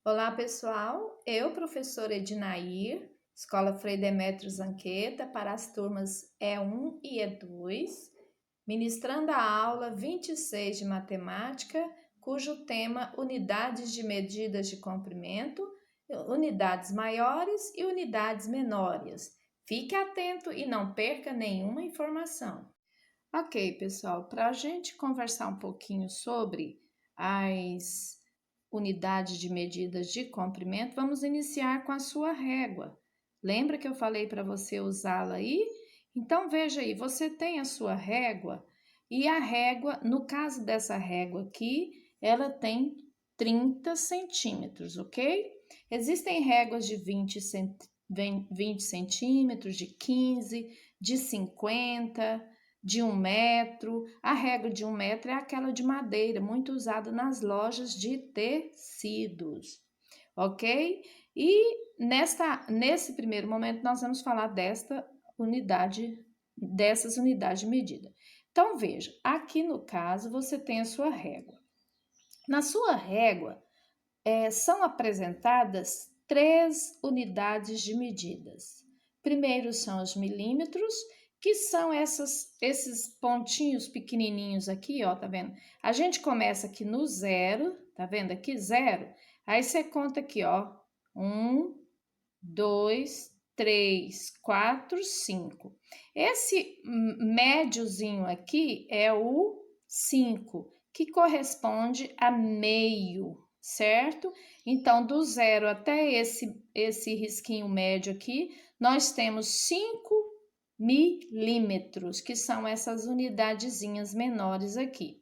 Olá, pessoal. Eu, professora Ednair, Escola Frei Demétrio Zanqueta, para as turmas E1 e E2, ministrando a aula 26 de Matemática, cujo tema Unidades de medidas de comprimento, unidades maiores e unidades menores. Fique atento e não perca nenhuma informação. Ok, pessoal, para a gente conversar um pouquinho sobre as unidades de medidas de comprimento, vamos iniciar com a sua régua. Lembra que eu falei para você usá-la aí? Então veja aí, você tem a sua régua e a régua, no caso dessa régua aqui, ela tem 30 centímetros, ok? Existem réguas de 20 centímetros, de 15, de 50, de 1 metro. A régua de 1 metro é aquela de madeira, muito usada nas lojas de tecidos, ok? E nesse primeiro momento nós vamos falar dessas unidades de medida. Então veja, aqui no caso você tem a sua régua. Na sua régua são apresentadas 3 unidades de medidas. Primeiro são os milímetros, que são esses pontinhos pequenininhos aqui, ó, tá vendo? A gente começa aqui no 0, tá vendo aqui? 0. Aí você conta aqui, ó, 1, 2, 3, 4, 5. Esse médiozinho aqui é o 5, que corresponde a meio, certo? Então, do 0 até esse risquinho médio aqui, nós temos 5 milímetros, que são essas unidadezinhas menores aqui.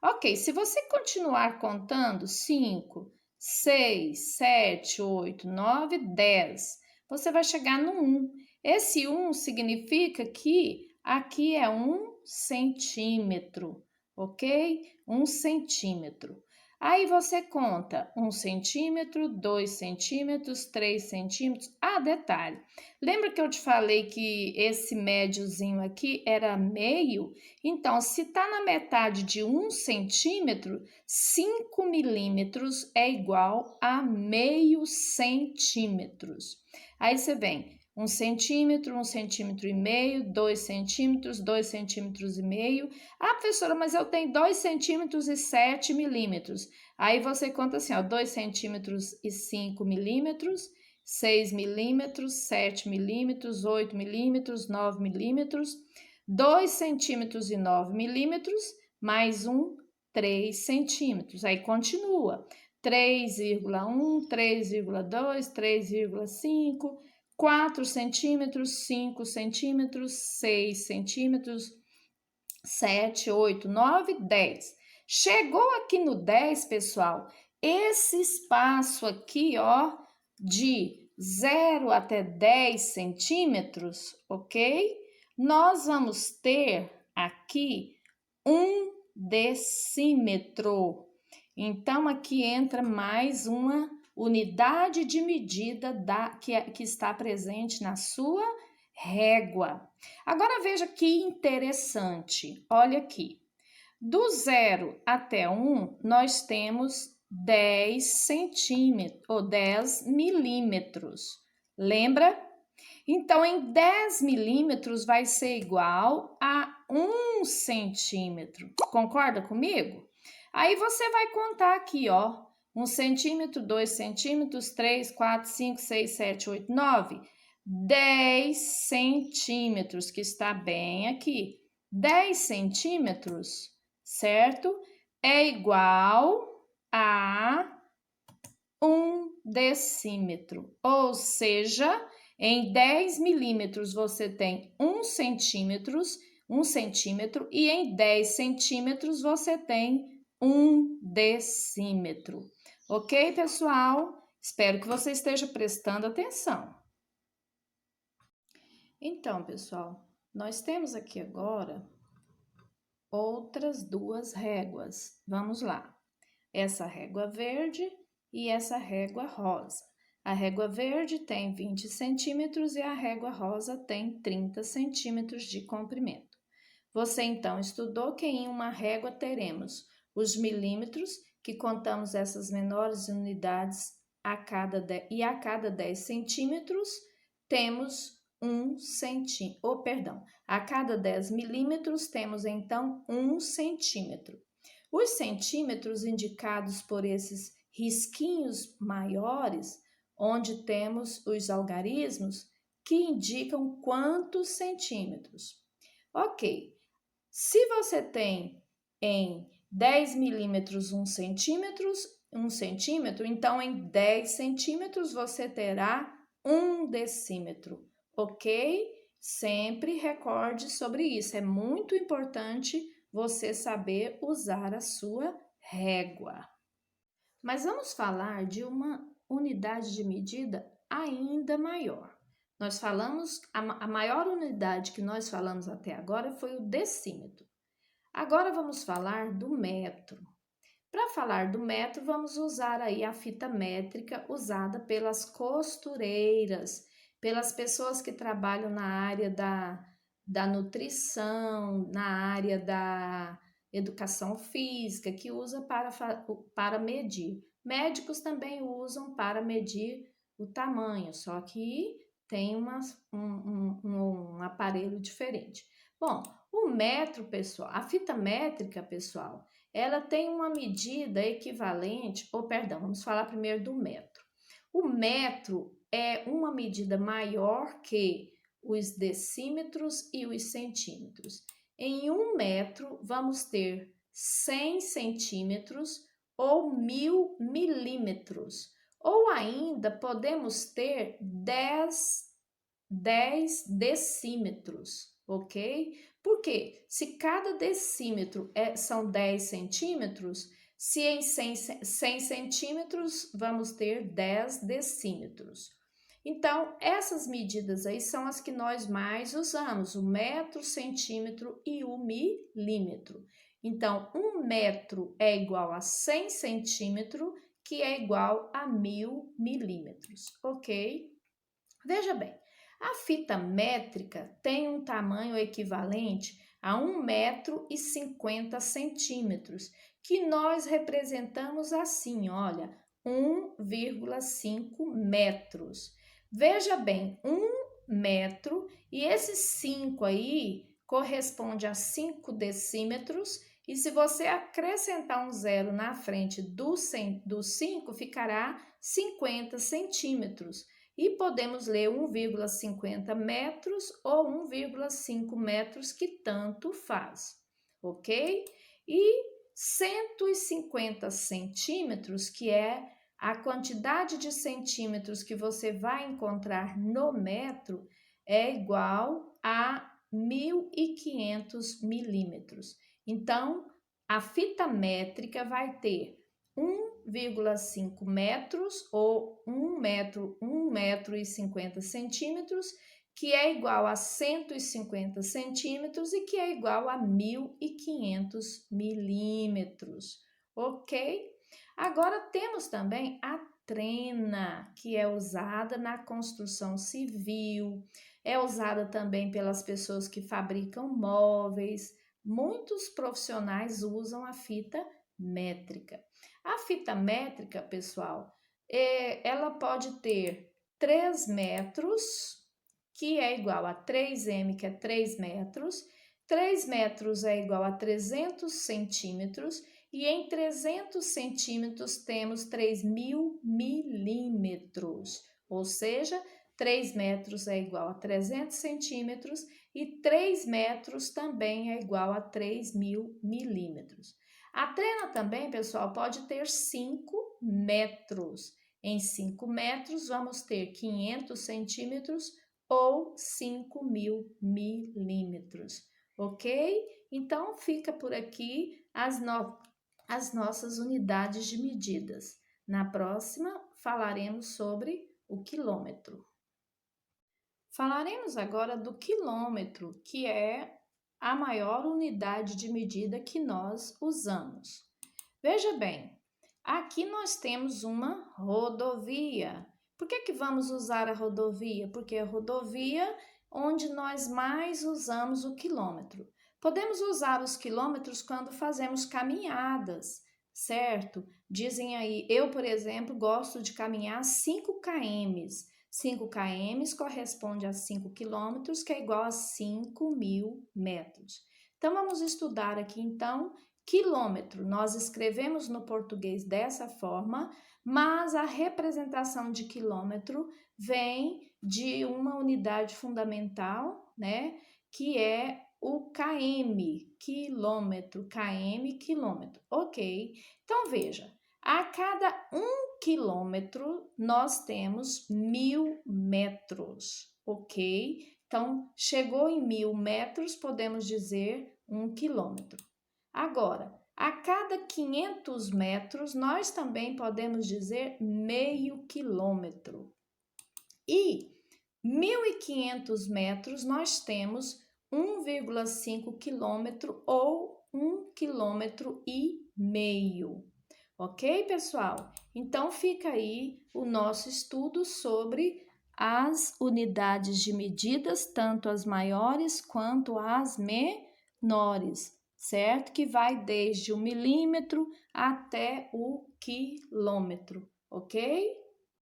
Ok, se você continuar contando 5, 6, 7, 8, 9, 10, você vai chegar no 1. Esse 1 significa que aqui é 1 centímetro, ok? 1 centímetro. Aí você conta 1 centímetro, 2 centímetros, 3 centímetros. Ah, detalhe, lembra que eu te falei que esse médiozinho aqui era meio? Então, se está na metade de 1 centímetro, 5 milímetros é igual a meio centímetros. Aí você vem 1 centímetro, 1 centímetro e meio, 2 centímetros, 2 centímetros e meio. Ah, professora, mas eu tenho 2 centímetros e 7 milímetros. Aí você conta assim, ó, 2 centímetros e 5 milímetros, 6 milímetros, 7 milímetros, 8 milímetros, 9 milímetros, 2 centímetros e 9 milímetros, mais 3 centímetros. Aí continua, 3,1, 3,2, 3,5, 4 centímetros, 5 centímetros, 6 centímetros, 7, 8, 9, 10. Chegou aqui no 10, pessoal, esse espaço aqui, ó, de 0 até 10 centímetros, ok? Nós vamos ter aqui 1 decímetro. Então, aqui entra mais uma unidade de medida que está presente na sua régua. Agora, veja que interessante. Olha aqui. Do 0 até 1, nós temos 10 centímetros ou 10 milímetros. Lembra? Então, em 10 milímetros vai ser igual a 1 centímetro. Concorda comigo? Aí você vai contar aqui, ó. 1 centímetro, 2 centímetros, 3, 4, 5, 6, 7, 8, 9. 10 centímetros, que está bem aqui. 10 centímetros, certo? É igual a 1 decímetro. Ou seja, em 10 milímetros você tem 1 centímetro, e em 10 centímetros você tem 1 decímetro. Ok, pessoal? Espero que você esteja prestando atenção. Então, pessoal, nós temos aqui agora outras 2 réguas. Vamos lá. Essa régua verde e essa régua rosa. A régua verde tem 20 centímetros e a régua rosa tem 30 centímetros de comprimento. Você, então, estudou que em uma régua teremos os milímetros, que contamos essas menores unidades a cada 10 centímetros temos 1 centímetro. A cada 10 milímetros temos então 1 centímetro. Os centímetros indicados por esses risquinhos maiores, onde temos os algarismos que indicam quantos centímetros. Ok, se você tem em 10 milímetros 1 centímetro, então em 10 centímetros você terá 1 decímetro, ok? Sempre recorde sobre isso, é muito importante você saber usar a sua régua. Mas vamos falar de uma unidade de medida ainda maior. Nós falamos, a maior unidade que nós falamos até agora foi o decímetro. Agora vamos falar do metro. Para falar do metro, vamos usar aí a fita métrica usada pelas costureiras, pelas pessoas que trabalham na área da nutrição, na área da educação física, que usa para medir. Médicos também usam para medir o tamanho, só que tem um aparelho diferente. Bom, o metro, pessoal, a fita métrica, pessoal, ela tem uma medida equivalente, vamos falar primeiro do metro. O metro é uma medida maior que os decímetros e os centímetros. Em 1 metro, vamos ter 100 centímetros ou 1000 milímetros. Ou ainda podemos ter 10 decímetros, ok? Porque se cada decímetro são 10 centímetros, se em 100 centímetros vamos ter 10 decímetros. Então, essas medidas aí são as que nós mais usamos, o metro, centímetro e o milímetro. Então, 1 metro é igual a 100 centímetros, que é igual a 1000 milímetros, ok? Veja bem, a fita métrica tem um tamanho equivalente a 1 metro e 50 centímetros, que nós representamos assim, olha, 1,5 metros. Veja bem, 1 metro e esses 5 aí corresponde a 5 decímetros, e se você acrescentar um zero na frente do 5, ficará 50 centímetros. E podemos ler 1,50 metros ou 1,5 metros, que tanto faz, ok? E 150 centímetros, que é a quantidade de centímetros que você vai encontrar no metro, é igual a 1.500 milímetros. Então, a fita métrica vai ter 1,5 metros ou 1 metro e 50 centímetros, que é igual a 150 centímetros e que é igual a 1.500 milímetros, ok? Agora temos também a trena, que é usada na construção civil, é usada também pelas pessoas que fabricam móveis. Muitos profissionais usam a fita métrica. A fita métrica, pessoal, ela pode ter 3 metros, que é igual a 3M, que é 3 metros. 3 metros é igual a 300 centímetros. E em 300 centímetros temos 3.000 milímetros. Ou seja, 3 metros é igual a 300 centímetros e 3 metros também é igual a 3.000 milímetros. A trena também, pessoal, pode ter 5 metros. Em 5 metros, vamos ter 500 centímetros ou 5.000 milímetros, ok? Então, fica por aqui as nossas unidades de medidas. Na próxima, falaremos sobre o quilômetro. Falaremos agora do quilômetro, que é a maior unidade de medida que nós usamos. Veja bem, aqui nós temos uma rodovia. Por que vamos usar a rodovia? Porque a rodovia é onde nós mais usamos o quilômetro. Podemos usar os quilômetros quando fazemos caminhadas, certo? Dizem aí, eu, por exemplo, gosto de caminhar 5 km. 5 km corresponde a 5 quilômetros, que é igual a 5.000 metros. Então, vamos estudar aqui, então, quilômetro. Nós escrevemos no português dessa forma, mas a representação de quilômetro vem de uma unidade fundamental, né? Que é o km, quilômetro, km, quilômetro, ok? Então, veja, a cada 1 quilômetro, nós temos 1.000 metros, ok? Então, chegou em 1.000 metros, podemos dizer 1 quilômetro. Agora, a cada 500 metros, nós também podemos dizer meio quilômetro. E 1.500 metros, nós temos 1,5 quilômetro ou 1,5 km. Ok, pessoal? Então, fica aí o nosso estudo sobre as unidades de medidas, tanto as maiores quanto as menores, certo? Que vai desde o milímetro até o quilômetro, ok?